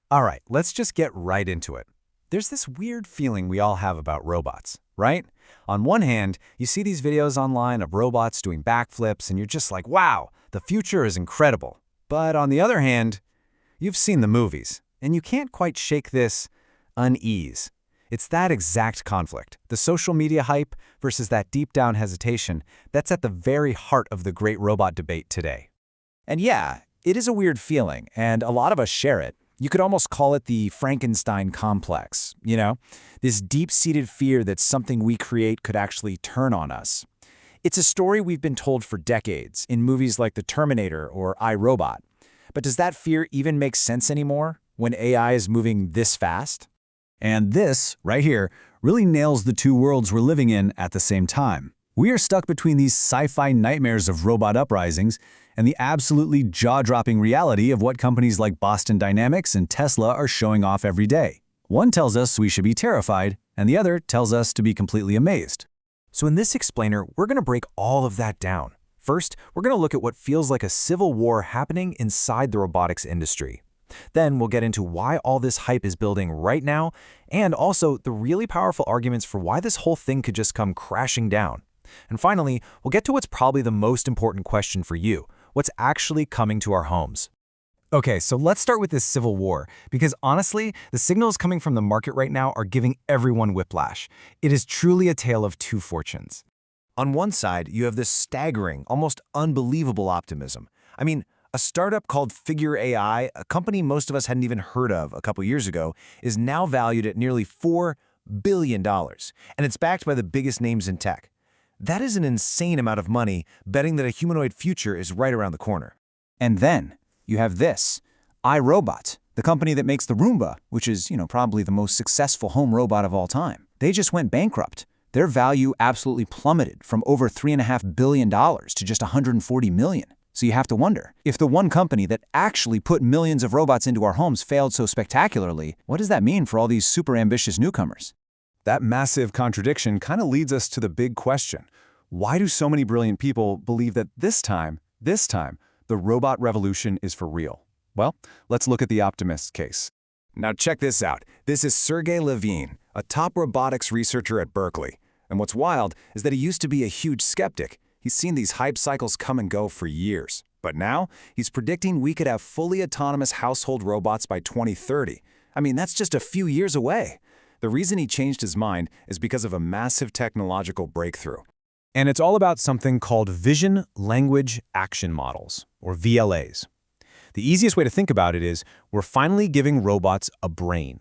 All right, let's just get right into it. There's this weird feeling we all have about robots, right? On one hand, you see these videos online of robots doing backflips and you're just like, wow, the future is incredible. But on the other hand, you've seen the movies, and you can't quite shake this unease. It's that exact conflict, the social media hype versus that deep down hesitation, that's at the very heart of the great robot debate today. And yeah, it is a weird feeling, and a lot of us share it. You could almost call it the Frankenstein complex, this deep-seated fear that something we create could actually turn on us. It's a story we've been told for decades in movies like The Terminator or iRobot. But does that fear even make sense anymore when AI is moving this fast? And this, right here, really nails the two worlds we're living in at the same time. We are stuck between these sci-fi nightmares of robot uprisings and the absolutely jaw-dropping reality of what companies like Boston Dynamics and Tesla are showing off every day. One tells us we should be terrified, and the other tells us to be completely amazed. So in this explainer, we're going to break all of that down. First, we're going to look at what feels like a civil war happening inside the robotics industry. Then we'll get into why all this hype is building right now, and also the really powerful arguments for why this whole thing could just come crashing down. And finally, we'll get to what's probably the most important question for you: what's actually coming to our homes? Okay, so let's start with this civil war, because honestly, the signals coming from the market right now are giving everyone whiplash. It is truly a tale of two fortunes. On one side, you have this staggering, almost unbelievable optimism. I mean, a startup called Figure AI, a company most of us hadn't even heard of a couple years ago, is now valued at nearly $4 billion, and it's backed by the biggest names in tech. That is an insane amount of money, betting that a humanoid future is right around the corner. And then you have this, iRobot, the company that makes the Roomba, which is, probably the most successful home robot of all time. They just went bankrupt. Their value absolutely plummeted from over $3.5 billion to just $140 million. So you have to wonder, if the one company that actually put millions of robots into our homes failed so spectacularly, what does that mean for all these super ambitious newcomers? That massive contradiction kind of leads us to the big question. Why do so many brilliant people believe that this time, the robot revolution is for real? Well, let's look at the optimist's case. Now check this out. This is Sergey Levine, a top robotics researcher at Berkeley. And what's wild is that he used to be a huge skeptic. He's seen these hype cycles come and go for years. But now, he's predicting we could have fully autonomous household robots by 2030. I mean, that's just a few years away. The reason he changed his mind is because of a massive technological breakthrough. And it's all about something called Vision Language Action Models, or VLAs. The easiest way to think about it is we're finally giving robots a brain.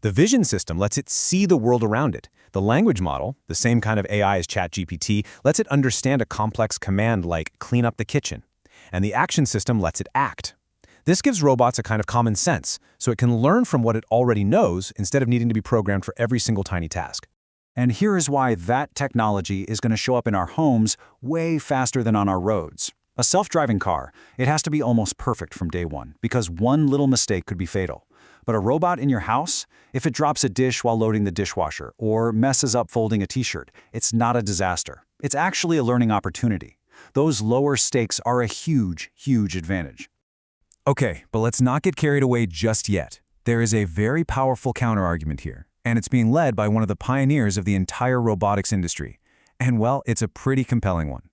The vision system lets it see the world around it. The language model, the same kind of AI as ChatGPT, lets it understand a complex command like clean up the kitchen. And the action system lets it act. This gives robots a kind of common sense, so it can learn from what it already knows instead of needing to be programmed for every single tiny task. And here is why that technology is going to show up in our homes way faster than on our roads. A self-driving car, it has to be almost perfect from day one, because one little mistake could be fatal. But a robot in your house, if it drops a dish while loading the dishwasher or messes up folding a t-shirt, it's not a disaster. It's actually a learning opportunity. Those lower stakes are a huge, huge advantage. Okay, but let's not get carried away just yet. There is a very powerful counterargument here, and it's being led by one of the pioneers of the entire robotics industry. And well, it's a pretty compelling one.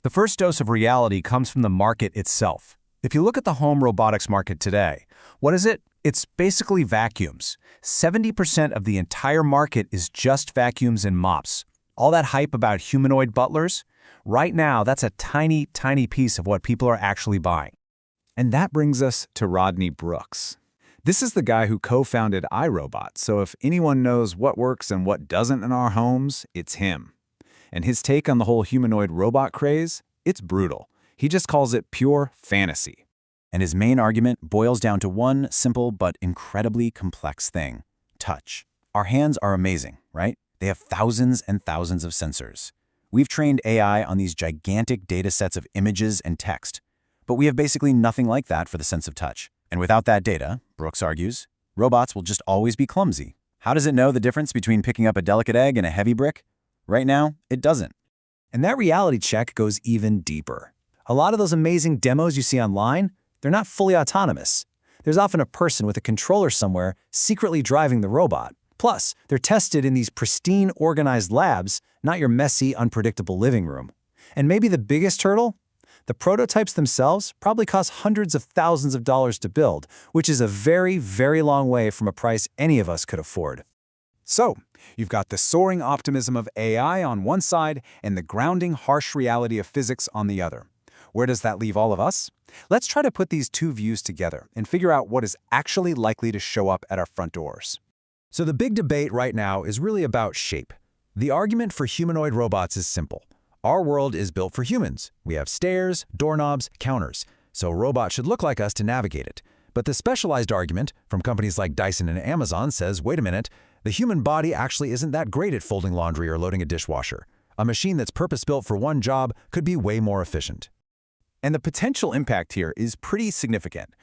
The first dose of reality comes from the market itself. If you look at the home robotics market today, what is it? It's basically vacuums. 70% of the entire market is just vacuums and mops. All that hype about humanoid butlers? Right now, that's a tiny, tiny piece of what people are actually buying. And that brings us to Rodney Brooks. This is the guy who co-founded iRobot, so if anyone knows what works and what doesn't in our homes, it's him. And his take on the whole humanoid robot craze? It's brutal. He just calls it pure fantasy. And his main argument boils down to one simple but incredibly complex thing: touch. Our hands are amazing, right? They have thousands and thousands of sensors. We've trained AI on these gigantic data sets of images and text, but we have basically nothing like that for the sense of touch. And without that data, Brooks argues, robots will just always be clumsy. How does it know the difference between picking up a delicate egg and a heavy brick? Right now, it doesn't. And that reality check goes even deeper. A lot of those amazing demos you see online, they're not fully autonomous. There's often a person with a controller somewhere secretly driving the robot. Plus, they're tested in these pristine, organized labs, not your messy, unpredictable living room. And maybe the biggest hurdle? The prototypes themselves probably cost hundreds of thousands of dollars to build, which is a very, very long way from a price any of us could afford. So, you've got the soaring optimism of AI on one side and the grounding, harsh reality of physics on the other. Where does that leave all of us? Let's try to put these two views together and figure out what is actually likely to show up at our front doors. So the big debate right now is really about shape. The argument for humanoid robots is simple. Our world is built for humans. We have stairs, doorknobs, counters, so a robot should look like us to navigate it. But the specialized argument from companies like Dyson and Amazon says, wait a minute, the human body actually isn't that great at folding laundry or loading a dishwasher. A machine that's purpose-built for one job could be way more efficient. And the potential impact here is pretty significant.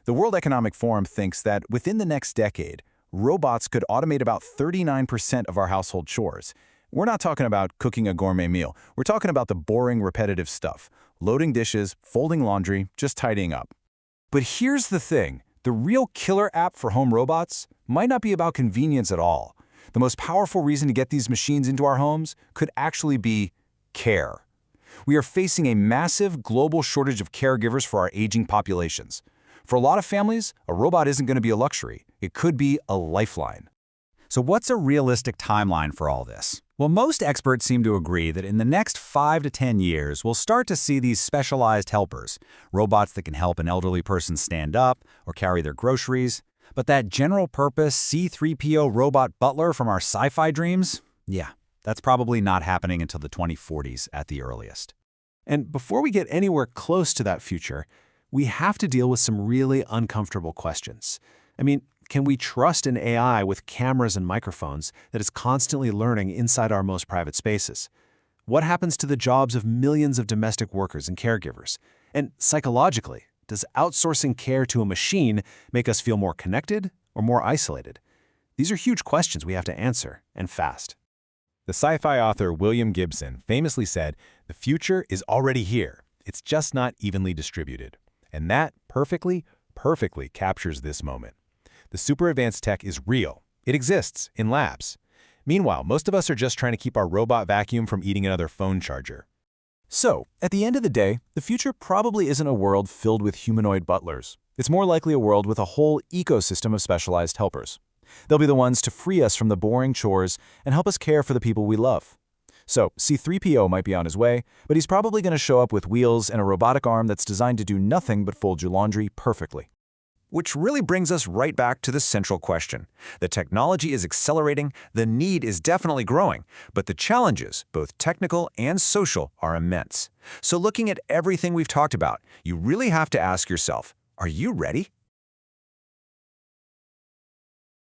The World Economic Forum thinks that within the next decade, robots could automate about 39% of our household chores. We're not talking about cooking a gourmet meal. We're talking about the boring, repetitive stuff. Loading dishes, folding laundry, just tidying up. But here's the thing. The real killer app for home robots might not be about convenience at all. The most powerful reason to get these machines into our homes could actually be care. We are facing a massive global shortage of caregivers for our aging populations. For a lot of families, a robot isn't going to be a luxury. It could be a lifeline. So what's a realistic timeline for all this? Well, most experts seem to agree that in the next 5 to 10 years, we'll start to see these specialized helpers, robots that can help an elderly person stand up or carry their groceries. But that general-purpose C-3PO robot butler from our sci-fi dreams? Yeah, that's probably not happening until the 2040s at the earliest. And before we get anywhere close to that future, we have to deal with some really uncomfortable questions. I mean, can we trust an AI with cameras and microphones that is constantly learning inside our most private spaces? What happens to the jobs of millions of domestic workers and caregivers? And psychologically, does outsourcing care to a machine make us feel more connected or more isolated? These are huge questions we have to answer, and fast. The sci-fi author William Gibson famously said, "The future is already here. It's just not evenly distributed." And that perfectly captures this moment. The super advanced tech is real. It exists in labs. Meanwhile, most of us are just trying to keep our robot vacuum from eating another phone charger. So, at the end of the day, the future probably isn't a world filled with humanoid butlers. It's more likely a world with a whole ecosystem of specialized helpers. They'll be the ones to free us from the boring chores and help us care for the people we love. So, C-3PO might be on his way, but he's probably going to show up with wheels and a robotic arm that's designed to do nothing but fold your laundry perfectly. Which really brings us right back to the central question. The technology is accelerating, the need is definitely growing, but the challenges, both technical and social, are immense. So looking at everything we've talked about, you really have to ask yourself, are you ready?